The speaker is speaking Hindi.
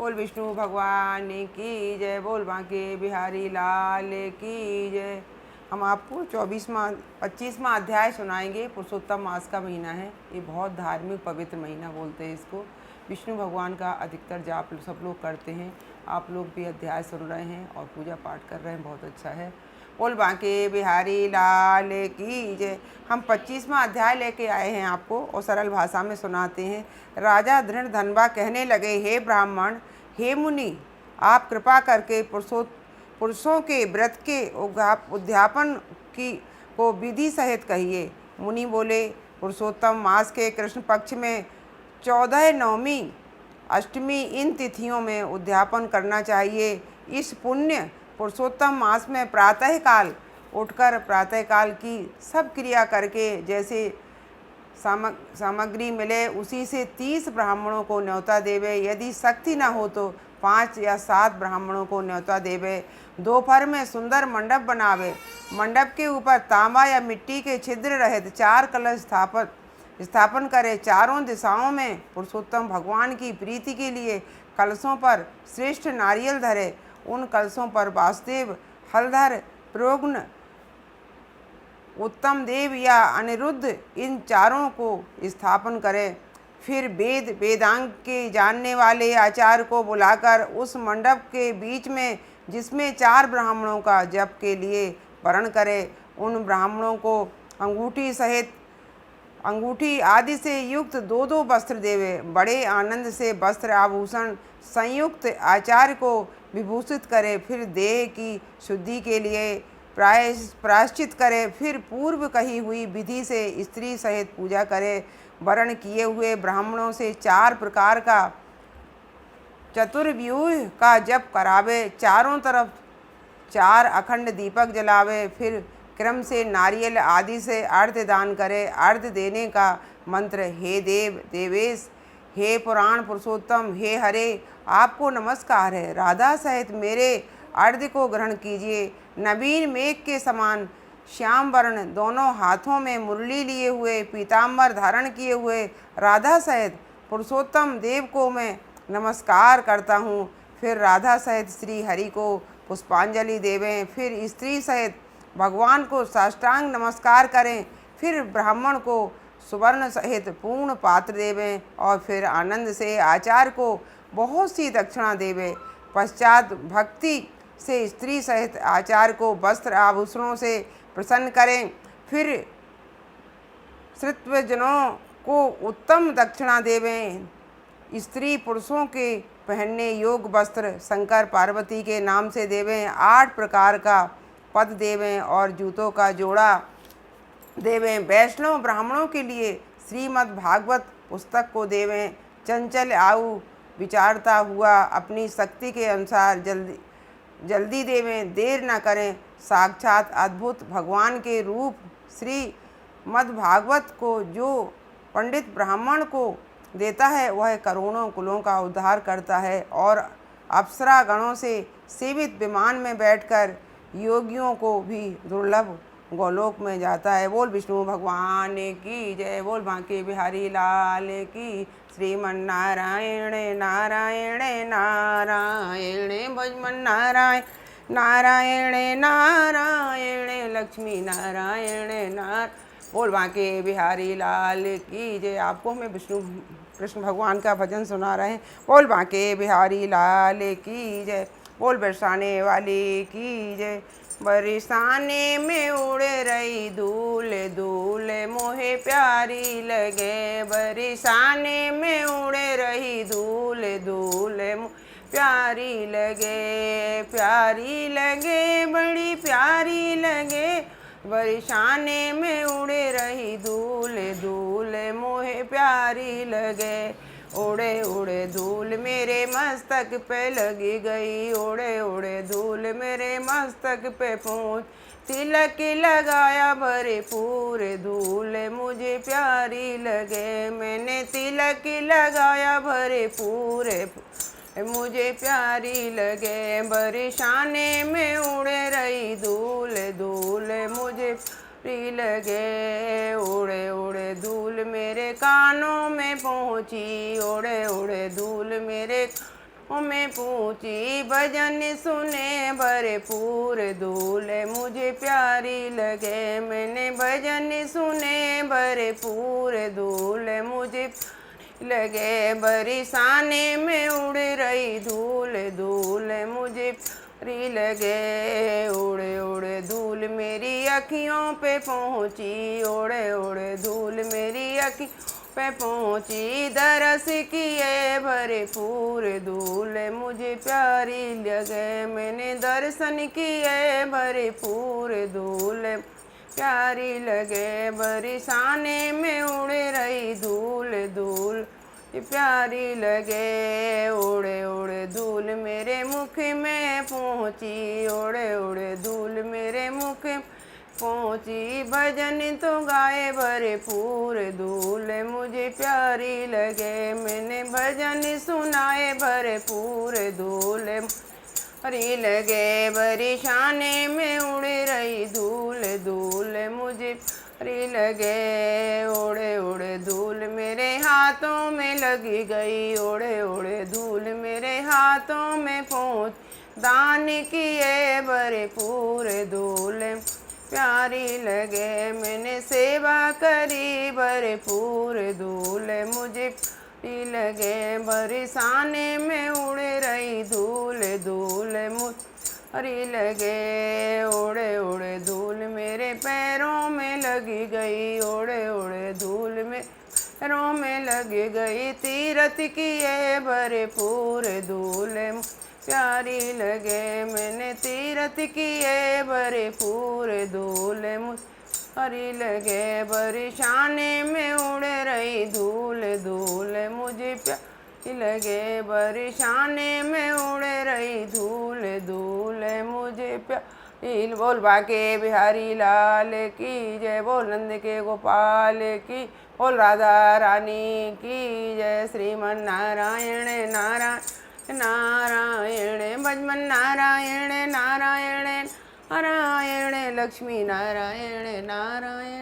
बोल विष्णु भगवान की जय। बोल बांके बिहारी लाल की जय। हम आपको 25वां अध्याय सुनाएंगे। पुरुषोत्तम मास का महीना है, ये बहुत धार्मिक पवित्र महीना बोलते हैं इसको। विष्णु भगवान का अधिकतर जाप सब लोग करते हैं। आप लोग भी अध्याय सुन रहे हैं और पूजा पाठ कर रहे हैं, बहुत अच्छा है। बोल बांके बिहारी लाल की जय। हम 25वां अध्याय लेके आए हैं आपको और सरल भाषा में सुनाते हैं। राजा धृणधनबा कहने लगे, हे ब्राह्मण, हे मुनि, आप कृपा करके पुरुषों के व्रत के उद्यापन की को विधि सहित कहिए। मुनि बोले, पुरुषोत्तम मास के कृष्ण पक्ष में 14, नवमी, अष्टमी इन तिथियों में उद्यापन करना चाहिए। इस पुण्य पुरुषोत्तम मास में प्रातःकाल उठकर प्रातःकाल की सब क्रिया करके जैसे सामग्री मिले उसी से 30 ब्राह्मणों को न्योता देवे। यदि शक्ति न हो तो 5 या 7 ब्राह्मणों को न्योता देवे। दोपहर में सुंदर मंडप बनावे। मंडप के ऊपर तांबा या मिट्टी के छिद्र रहित 4 कलश स्थापन करे। चारों दिशाओं में पुरुषोत्तम भगवान की प्रीति के लिए कलशों पर श्रेष्ठ नारियल धरे। उन कलशों पर वासुदेव, हलधर, प्रोग्न, उत्तम देव या अनिरुद्ध इन चारों को स्थापन करें। फिर वेदांग के जानने वाले आचार्य को बुलाकर उस मंडप के बीच में, जिसमें 4 ब्राह्मणों का जप के लिए वर्ण करे, उन ब्राह्मणों को अंगूठी आदि से युक्त 2-2 वस्त्र देवे। बड़े आनंद से वस्त्र आभूषण संयुक्त आचार्य को विभूषित करे। फिर देह की शुद्धि के लिए प्रायश्चित करे। फिर पूर्व कही हुई विधि से स्त्री सहित पूजा करे। वर्ण किए हुए ब्राह्मणों से 4 प्रकार का चतुर्व्यूह का जप करावे। चारों तरफ 4 अखंड दीपक जलावे। फिर क्रम से नारियल आदि से अर्घ्य दान करे। अर्घ्य देने का मंत्र, हे देव देवेश, हे पुराण पुरुषोत्तम, हे हरे, आपको नमस्कार है। राधा सहित मेरे अर्घ्य को ग्रहण कीजिए। नवीन मेघ के समान श्याम वर्ण, दोनों हाथों में मुरली लिए हुए, पीताम्बर धारण किए हुए राधा सहित पुरुषोत्तम देव को मैं नमस्कार करता हूँ। फिर राधा सहित श्री हरि को पुष्पांजलि देवें। फिर स्त्री सहित भगवान को साष्टांग नमस्कार करें। फिर ब्राह्मण को सुवर्ण सहित पूर्ण पात्र देवें और फिर आनंद से आचार्य को बहुत सी दक्षिणा देवें। पश्चात भक्ति से स्त्री सहित आचार्य को वस्त्र आभूषणों से प्रसन्न करें। फिर श्रुतजनों को उत्तम दक्षिणा देवें। स्त्री पुरुषों के पहनने योग्य वस्त्र शंकर पार्वती के नाम से देवें। 8 प्रकार का पद देवें और जूतों का जोड़ा देवें। वैष्णव ब्राह्मणों के लिए श्रीमद् भागवत पुस्तक को देवें। चंचल आयु विचारता हुआ अपनी शक्ति के अनुसार जल्दी देवें, देर न करें। साक्षात अद्भुत भगवान के रूप श्रीमद् भागवत को जो पंडित ब्राह्मण को देता है वह करोड़ों कुलों का उद्धार करता है और अप्सरा गणों से सेवित विमान में बैठकर योगियों को भी दुर्लभ गोलोक में जाता है। बोल विष्णु भगवान की जय। बोल बांके बिहारी लाल की। श्रीमन्नारायण नारायण नारायण भजमन नारायण नारायण नारायण लक्ष्मी नारायण बोल बांके बिहारी लाल की जय। आपको मैं कृष्ण भगवान का भजन सुना रहे हैं। बोल बांके बिहारी लाल की जय। बोल बरसाने वाले की जय। बरसाने में उड़ रही धूल धूल मोहे प्यारी लगे। बरसाने में उड़ रही धूल धूल प्यारी लगे, प्यारी लगे, बड़ी प्यारी लगे। बरसाने में उड़ रही धूल धूल मोहे प्यारी लगे। उड़े उड़े धूल मेरे मस्तक पे लगी गई। उड़े उड़े धूल मेरे मस्तक पे पहुँच। तिलक लगाया भरपूर धूल मुझे प्यारी लगे। मैंने तिलक लगाया भरपूर मुझे प्यारी लगे। बरसाने में उड़े रही धूल धूल मुझे प्यारी लगे। उड़े उड़े धूल मेरे कानों में पहुँची। उड़े उड़े धूल मेरे मैं पूछी भजन सुने भरपूर धूल मुझे प्यारी लगे। मैंने भजन सुने भरपूर धूल मुझे लगे। बरसाने में उड़ रही धूल धूल मुझे प्यारी लगे। उड़े उड़े धूल मेरी अखियों पे पहुँची। उड़े उड़े धूल मेरी अखियों पे पहुँची। दरस किए भरपूर धूल मुझे प्यारी लगे। मैंने दर्शन किए भरपूर धूल प्यारी लगे। बरसाने में उड़ रही धूल धूल प्यारी लगे। उड़े उड़े धूल मेरे मुख में पहुँची। उड़े उड़े धूल मेरे मुख पहुँची। भजन तो गाए भरपूर धूल मुझे प्यारी लगे। मैंने भजन सुनाए भरपूर धूल प्यारी लगे। बरसाने में उड़ रही धूल धूल मुझे प्यारी लगे। उड़े उड़े धूल मेरे हाथों में लगी गई। उड़े उड़े धूल मेरे हाथों में पहुँच। दान किए भरपूर धूल प्यारी लगे। मैंने सेवा करी भरपूर धूल मुझे प्यारी लगे। बरसाने में उड़ रही धूल धूल मुझे प्यारी लगे। उड़े उड़े धूल मेरे पैरों में लगी गई। उड़े उड़े धूल में पैरों में लगी गई। तीरथ किए भरपूर धूल प्यारी लगे। मैंने तीरथ किए भरपूर धूल प्यारी लगे। बरसाने में उड़ रही धूल धूल मुझे प्यारी लगे। बरसाने में उड़ रही धूल धूल मुझे प्यारी। बोल बाके बिहारी लाल की जय। बोल नंद के गोपाल की। बोल राधा रानी की जय। श्रीमन नारायण नारायण नारायण भजमन नारायण नारायण नारायण लक्ष्मी नारायण नारायण।